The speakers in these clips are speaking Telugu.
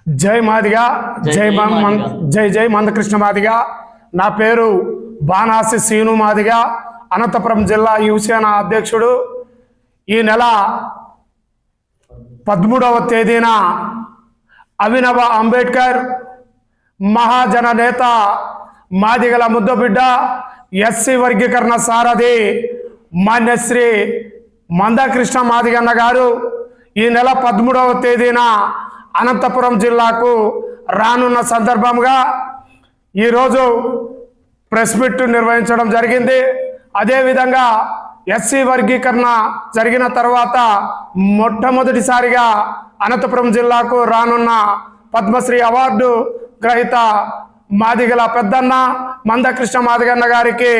జై మాదిగా జై జై మందకృష్ణ మాదిగా. నా పేరు బాణాసి సీను మాదిగా, అనంతపురం జిల్లా యువసేన అధ్యక్షుడు. ఈ నెల 13వ తేదీన అభినవ అంబేద్కర్ మహాజన నేత, మాదిగల ముద్దబిడ్డ, ఎస్సీ వర్గీకరణ సారథి మాన్యశ్రీ మందకృష్ణ మాదిగన్న గారు ఈ నెల 13వ తేదీన అనంతపురం జిల్లాకు రానున్న సందర్భంగా ఈరోజు ప్రెస్ మీట్ నిర్వహించడం జరిగింది. అదేవిధంగా ఎస్సీ వర్గీకరణ జరిగిన తర్వాత మొట్టమొదటిసారిగా అనంతపురం జిల్లాకు రానున్న పద్మశ్రీ అవార్డు గ్రహీత మాదిగల పెద్దన్న మందకృష్ణ మాదిగన్న గారికి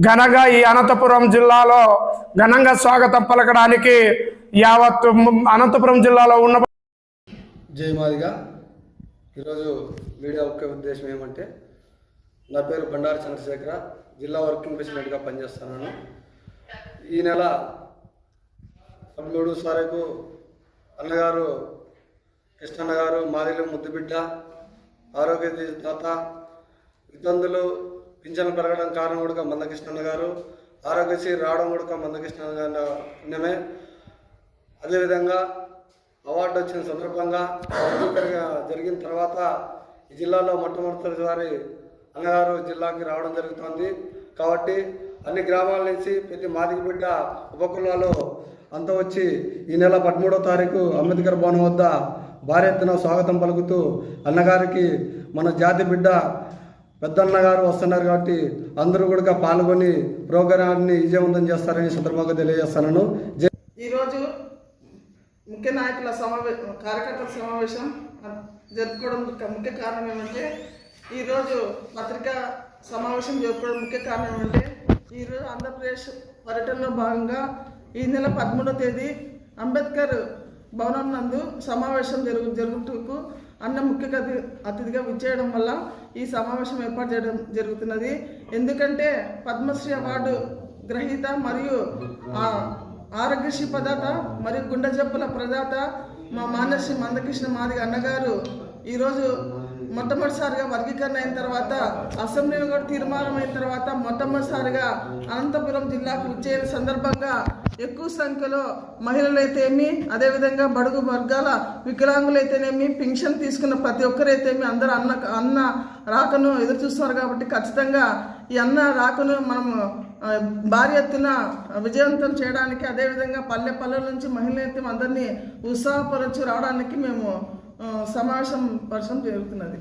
ఘనంగా ఈ అనంతపురం జిల్లాలో ఘనంగా స్వాగతం పలకడానికి యావత్ అనంతపురం జిల్లాలో ఉన్న జై మాదిగా. ఈరోజు వీడియో ముఖ్య ఉద్దేశం ఏమంటే, నా పేరు బండారి చంద్రశేఖర, జిల్లా వర్కింగ్ ప్రెసిడెంట్గా పనిచేస్తున్నాను. ఈ నెల 13వ తారీఖు అన్నగారు కృష్ణన్న గారు మాదిగల ముద్దుబిడ్డ, ఆరోగ్య దాత, వితంతులు పింఛన్లు పెరగడం కారణం కూడా మందకృష్ణన్న గారు, ఆరోగ్యశ్రీ రావడం కూడా మందకృష్ణన్న గారి పుణ్యమే. అదేవిధంగా అవార్డు వచ్చిన సందర్భంగా జరిగిన తర్వాత ఈ జిల్లాలో మొట్టమొదటిసారి అన్నగారు జిల్లాకి రావడం జరుగుతుంది. కాబట్టి అన్ని గ్రామాల నుంచి ప్రతి మాదిగ బిడ్డ ఉపకులాలు అంతా వచ్చి ఈ నెల 13వ తారీఖు అంబేద్కర్ భవనం వద్ద భారీ ఎత్తున స్వాగతం పలుకుతూ అన్నగారికి మన జాతి బిడ్డ పెద్దన్నగారు వస్తున్నారు కాబట్టి అందరూ కూడా పాల్గొని ప్రోగ్రాన్ని విజయవంతం చేస్తారని సందర్భంగా తెలియజేస్తున్నాను. ఈరోజు ముఖ్య నాయకుల కార్యకర్తల సమావేశం జరుపుకోవడం ముఖ్య కారణం ఏమంటే, ఈరోజు పత్రికా సమావేశం జరుపుకోవడం ముఖ్య కారణం ఏమంటే, ఈరోజు ఆంధ్రప్రదేశ్ పర్యటనలో భాగంగా ఈ నెల 13వ తేదీ అంబేద్కర్ భవనం నందు సమావేశం జరుగుటకు అన్న ముఖ్య అతిథిగా విచ్చేయడం వల్ల ఈ సమావేశం ఏర్పాటు చేయడం జరుగుతున్నది. ఎందుకంటే పద్మశ్రీ అవార్డు గ్రహీత మరియు ఆరోగ్యశ్రీ ప్రదాత మరియు గుండె జబ్బుల ప్రదాత మా మాన్యశ్రీ మందకృష్ణ మాదిగ అన్నగారు ఈరోజు మొట్టమొదటిసారిగా వర్గీకరణ అయిన తర్వాత, అసెంబ్లీలో కూడా తీర్మానం అయిన తర్వాత మొట్టమొదటిసారిగా అనంతపురం జిల్లాకు వచ్చే సందర్భంగా ఎక్కువ సంఖ్యలో మహిళలైతేమి, అదేవిధంగా బడుగు వర్గాల వికలాంగులైతేనేమి, పింఛన్ తీసుకున్న ప్రతి ఒక్కరైతేమి అందరూ అన్న రాకను ఎదురు చూస్తున్నారు. కాబట్టి ఖచ్చితంగా ఈ అన్న రాకను మనము భారీ ఎత్తున విజయవంతం చేయడానికి, అదేవిధంగా పల్లెల నుంచి మహిళలైతే అందరినీ ఉత్సాహపరచు రావడానికి మేము సమావేశం పరచడం జరుగుతున్నది.